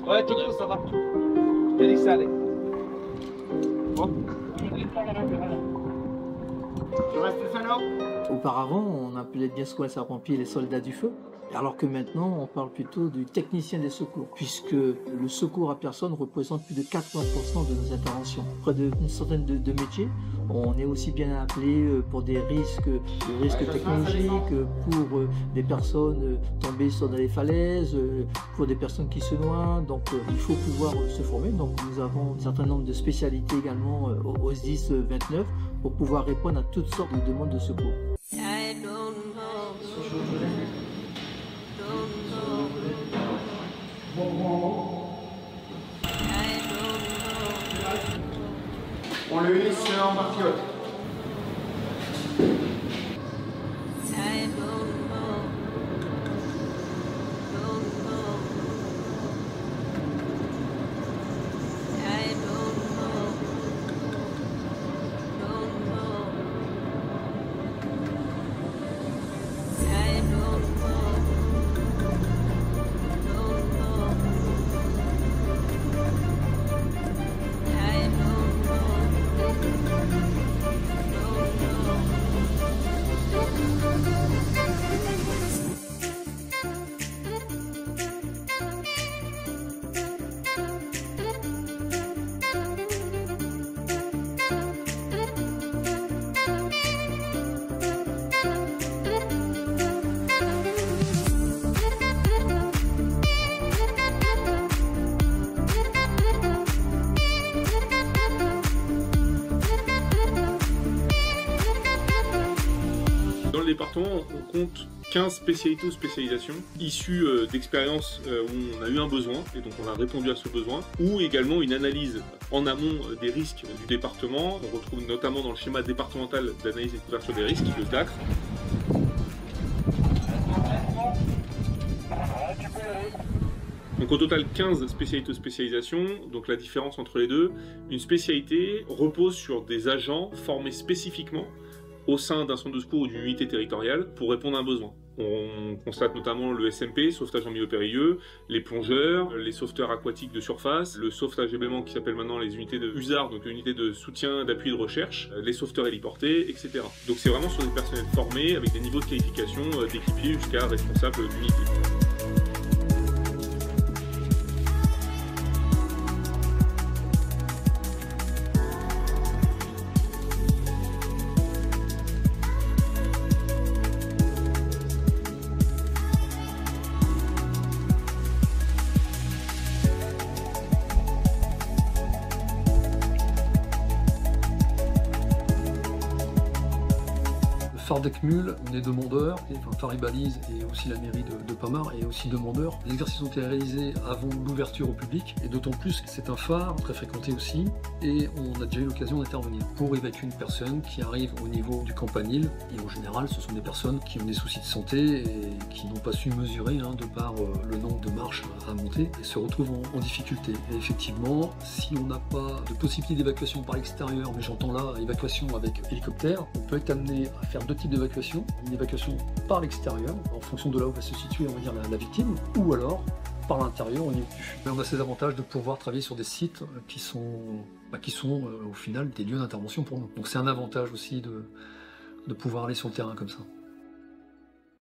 Ouais, Tico, ça va. Félix, allez. Bon. Tu restes seul là? Auparavant, on appelait bien souvent les sapeurs-pompiers les soldats du feu, alors que maintenant, on parle plutôt du technicien des secours, puisque le secours à personne représente plus de 80% de nos interventions. Près d'une centaine de métiers, on est aussi bien appelé pour des risques technologiques, pour des personnes tombées sur des falaises, pour des personnes qui se noient. Donc, il faut pouvoir se former. Donc, nous avons un certain nombre de spécialités également au SDIS 29 pour pouvoir répondre à toutes sortes de demandes de secours. On le hisse en martiote. Dans le département, on compte 15 spécialités ou spécialisations issues d'expériences où on a eu un besoin et donc on a répondu à ce besoin, ou également une analyse en amont des risques du département. On retrouve notamment dans le schéma départemental d'analyse et de couverture des risques, le DACR. Donc au total 15 spécialités ou spécialisations, donc la différence entre les deux, une spécialité repose sur des agents formés spécifiquement au sein d'un centre de secours ou d'une unité territoriale pour répondre à un besoin. On constate notamment le SMP, sauvetage en milieu périlleux, les plongeurs, les sauveteurs aquatiques de surface, le sauvetage également qui s'appelle maintenant les unités de USAR, donc unités de soutien, d'appui et de recherche, les sauveteurs héliportés, etc. Donc c'est vraiment sur des personnels formés avec des niveaux de qualification d'équipier jusqu'à responsable d'unité. Fardec-Mul, on est demandeurs, enfin Faribalise et aussi la mairie de Pamar est aussi demandeur. Les exercices ont été réalisés avant l'ouverture au public et d'autant plus que c'est un phare très fréquenté aussi et on a déjà eu l'occasion d'intervenir pour évacuer une personne qui arrive au niveau du campanile et en général ce sont des personnes qui ont des soucis de santé et qui n'ont pas su mesurer de par le nombre de marches à monter et se retrouvent en difficulté. Et effectivement, si on n'a pas de possibilité d'évacuation par l'extérieur, mais j'entends là évacuation avec hélicoptère, on peut être amené à faire deux types d'évacuation, une évacuation par l'extérieur, en fonction de là où va se situer, on va dire, la victime, ou alors par l'intérieur au niveau du fût. On a ces avantages de pouvoir travailler sur des sites qui sont au final des lieux d'intervention pour nous. Donc c'est un avantage aussi de pouvoir aller sur le terrain comme ça.